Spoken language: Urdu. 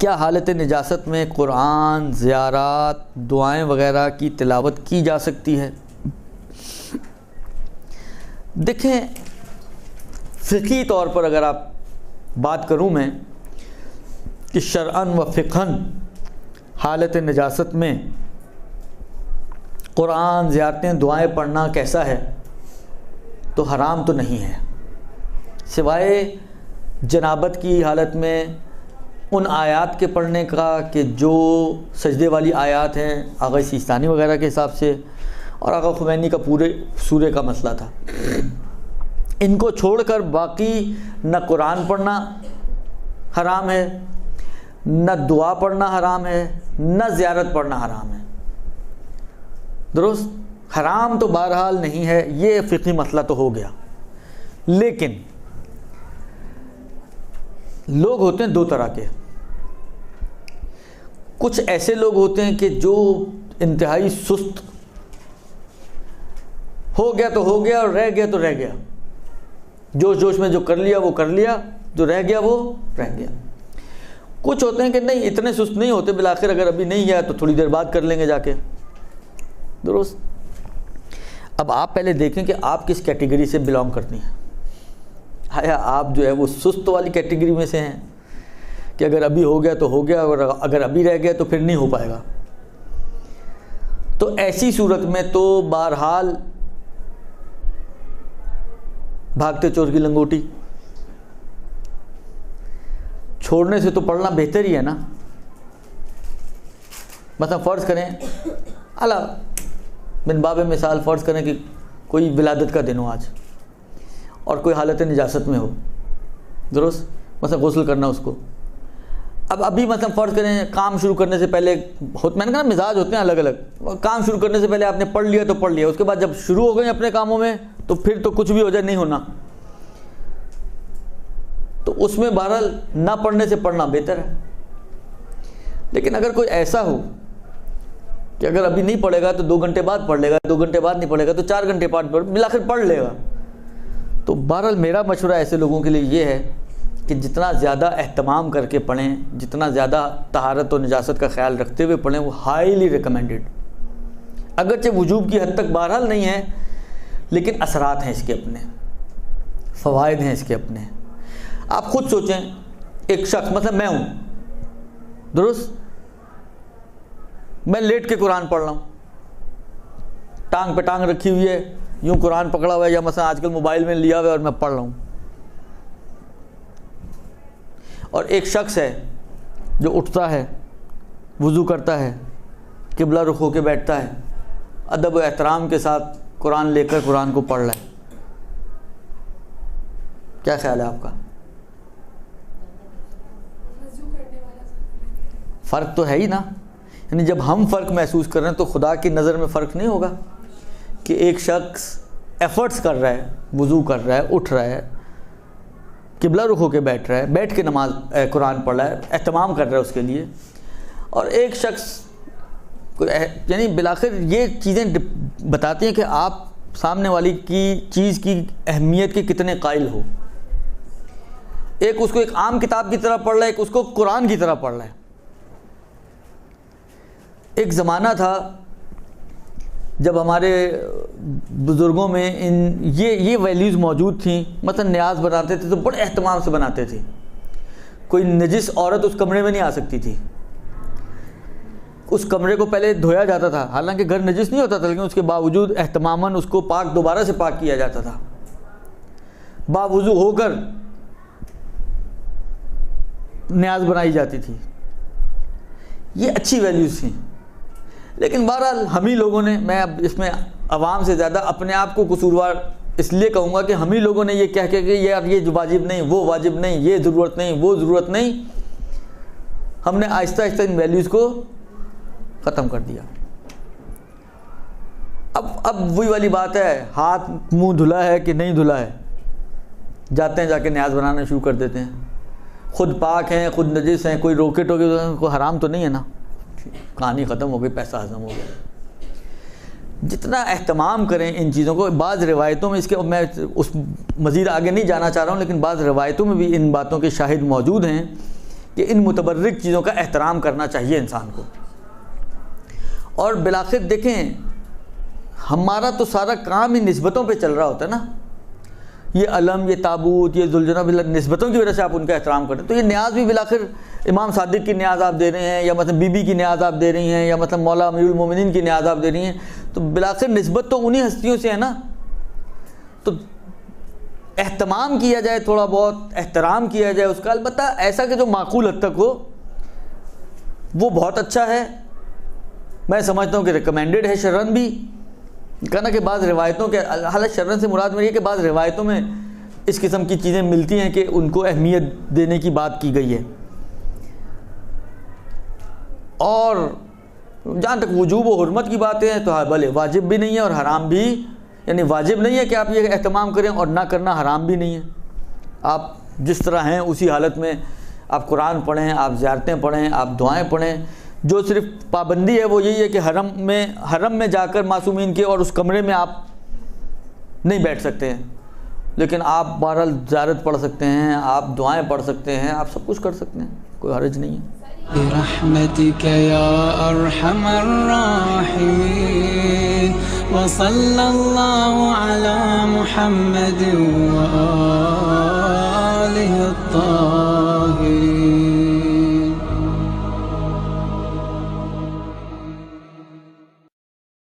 کیا حالت نجاست میں قرآن، زیارات، دعائیں وغیرہ کی تلاوت کی جا سکتی ہے؟ دیکھیں، فقہی طور پر اگر آپ بات کروں میں کہ شرعاً و فقہاً حالت نجاست میں قرآن، زیارتیں، دعائیں پڑھنا کیسا ہے، تو حرام تو نہیں ہے، سوائے جنابت کی حالت میں ان آیات کے پڑھنے کا کہ جو سجدے والی آیات ہیں آغا سیستانی وغیرہ کے حساب سے، اور آقا خمینی کا پورے سورے کا مسئلہ تھا۔ ان کو چھوڑ کر باقی نہ قرآن پڑھنا حرام ہے، نہ دعا پڑھنا حرام ہے، نہ زیارت پڑھنا حرام ہے۔ درست؟ حرام تو بہرحال نہیں ہے، یہ فقہی مسئلہ تو ہو گیا۔ لیکن لوگ ہوتے ہیں دو طرح کے، کچھ ایسے لوگ ہوتے ہیں کہ جو انتہائی سست، ہو گیا تو ہو گیا اور رہ گیا تو رہ گیا، جوش جوش میں جو کر لیا وہ کر لیا، جو رہ گیا وہ رہ گیا۔ کچھ ہوتے ہیں کہ نہیں، اتنے سست نہیں ہوتے، بالآخر اگر ابھی نہیں گیا تو تھوڑی دیر بعد کر لیں گے جا کے۔ درست؟ اب آپ پہلے دیکھیں کہ آپ کس کیٹیگری سے بلانگ کرتی ہیں۔ آیا آپ جو ہے وہ سست والی کیٹیگری میں سے ہیں کہ اگر ابھی ہو گیا تو ہو گیا، اور اگر ابھی رہ گیا تو پھر نہیں ہو پائے گا؟ تو ایسی صورت میں تو بہرحال بھاگتے چور کی لنگوٹی، چھوڑنے سے تو پڑھنا بہتر ہی ہے نا۔ مثلا فرض کریں، اعلیٰ من باب مثال فرض کریں کہ کوئی ولادت کا دن ہو آج، اور کوئی حالت نجاست میں ہو، درست؟ مثلا غسل کرنا اس کو، اب ابھی مثلا فرض کریں کام شروع کرنے سے پہلے، میں نے کہا نا مزاج ہوتے ہیں الگ الگ، کام شروع کرنے سے پہلے آپ نے پڑھ لیا تو پڑھ لیا، اس کے بعد جب شروع ہو گئے اپنے کاموں میں تو پھر تو کچھ بھی ہو جائے نہیں ہونا، تو اس میں بہرحال نہ پڑھنے سے پڑھنا بہتر ہے۔ لیکن اگر کوئی ایسا ہو کہ اگر ابھی نہیں پڑھے گا تو 2 گھنٹے بعد پڑھ لے گا، 2 گھنٹے بعد نہیں پڑھے گا تو 4 گھنٹے بعد بالآخر پڑھ لے گا، تو بہرحال میرا مشورہ ایسے لوگوں کے لیے یہ ہے کہ جتنا زیادہ اہتمام کر کے پڑھیں، جتنا زیادہ طہارت و نجاست کا خیال رکھتے ہوئے پڑھیں، وہ ہائیلی ریکمینڈڈ۔ اگرچہ وجوب کی حد تک بہرحال نہیں ہے، لیکن اثرات ہیں اس کے اپنے، فوائد ہیں اس کے اپنے۔ آپ خود سوچیں، ایک شخص مثلا میں ہوں، درست؟ میں لیٹ کے قرآن پڑھ رہا ہوں، ٹانگ پہ ٹانگ رکھی ہوئی ہے، یوں قرآن پکڑا ہوا ہے، یا مثلا آج کل موبائل میں لیا ہوا ہے اور میں پڑھ رہا ہوں، اور ایک شخص ہے جو اٹھتا ہے، وضو کرتا ہے، قبلہ رخ ہو کے بیٹھتا ہے، ادب و احترام کے ساتھ قرآن لے کر قرآن کو پڑھ رہا ہے، کیا خیال ہے آپ کا؟ فرق تو ہے ہی نا، یعنی جب ہم فرق محسوس کر رہے ہیں تو خدا کی نظر میں فرق نہیں ہوگا کہ ایک شخص ایفرٹس کر رہا ہے، وضو کر رہا ہے، اٹھ رہا ہے، قبلہ رخ ہو کے بیٹھ رہا ہے، بیٹھ کے نماز قرآن پڑھ رہا ہے، اہتمام کر رہا ہے اس کے لیے، اور ایک شخص یعنی بالآخر یہ چیزیں بتاتی ہیں کہ آپ سامنے والی کی چیز کی اہمیت کے کتنے قائل ہو۔ ایک اس کو ایک عام کتاب کی طرح پڑھ رہا ہے، ایک اس کو قرآن کی طرح پڑھ رہا ہے۔ ایک زمانہ تھا جب ہمارے بزرگوں میں یہ ویلیوز موجود تھیں، مثلا نیاز بناتے تھے تو بڑے اہتمام سے بناتے تھے، کوئی نجس عورت اس کمرے میں نہیں آ سکتی تھی، اس کمرے کو پہلے دھویا جاتا تھا، حالانکہ گھر نجس نہیں ہوتا تھا، لیکن اس کے باوجود اہتماماً اس کو پاک دوبارہ سے پاک کیا جاتا تھا، باوضو ہو کر نیاز بنائی جاتی تھی۔ یہ اچھی ویلیوز تھیں، لیکن بہرحال ہم ہی لوگوں نے، میں اب اس میں عوام سے زیادہ اپنے آپ کو قصوروار اس لیے کہوں گا کہ ہم ہی لوگوں نے یہ کہہ کے کہ یار یہ واجب نہیں، وہ واجب نہیں، یہ ضرورت نہیں، وہ ضرورت نہیں، ہم نے آہستہ آہستہ ان ویلیوز کو ختم کر دیا۔ اب وہی والی بات ہے، ہاتھ منہ دھلا ہے کہ نہیں دھلا ہے، جاتے ہیں جا کے نیاز بنانا شروع کر دیتے ہیں، خود پاک ہیں خود نجس ہیں، کوئی روکے ٹوکے کو حرام تو نہیں ہے نا، کہانی ختم ہو گئی، پیسہ ہضم ہو گیا۔ جتنا اہتمام کریں ان چیزوں کو، بعض روایتوں میں اس کے، میں اس مزید آگے نہیں جانا چاہ رہا ہوں، لیکن بعض روایتوں میں بھی ان باتوں کے شاہد موجود ہیں کہ ان متبرک چیزوں کا احترام کرنا چاہیے انسان کو. اور بالآخر دیکھیں ہمارا تو سارا کام ہی نسبتوں پہ چل رہا ہوتا ہے نا. یہ علم، یہ تابوت، یہ ذوالجناب نسبتوں کی وجہ سے آپ ان کا احترام کرتے ہیں. تو یہ نیاز بھی بالآخر امام صادق کی نیاز آپ دے رہے ہیں، یا مطلب بی بی کی نیاز آپ دے رہی ہیں، یا مطلب مولا امیر المومنین کی نیاز آپ دے رہی ہیں. تو بالآخر نسبت تو انہی ہستیوں سے ہے نا. تو اہتمام کیا جائے، تھوڑا بہت احترام کیا جائے اس کا، البتہ ایسا کہ جو معقول حد تک ہو، وہ بہت اچھا ہے. میں سمجھتا ہوں کہ ریکمینڈڈ ہے شرعن بھی. کہنا کہ بعض روایتوں کے، حالانکہ شرعن سے مراد میری ہے کہ بعض روایتوں میں اس قسم کی چیزیں ملتی ہیں کہ ان کو اہمیت دینے کی بات کی گئی ہے. اور جہاں تک وجوب و حرمت کی باتیں ہیں تو بھلے واجب بھی نہیں ہے اور حرام بھی، یعنی واجب نہیں ہے کہ آپ یہ اہتمام کریں، اور نہ کرنا حرام بھی نہیں ہے. آپ جس طرح ہیں اسی حالت میں آپ قرآن پڑھیں، آپ زیارتیں پڑھیں، آپ دعائیں پڑھیں. جو صرف پابندی ہے وہ یہی ہے کہ حرم میں جا کر معصومین کے اور اس کمرے میں آپ نہیں بیٹھ سکتے ہیں، لیکن آپ بہرحال زیارت پڑھ سکتے ہیں، آپ دعائیں پڑھ سکتے ہیں، آپ سب کچھ کر سکتے ہیں، کوئی حرج نہیں ہے. برحمتك يا أرحم الراحمين وصلى الله على محمد وآله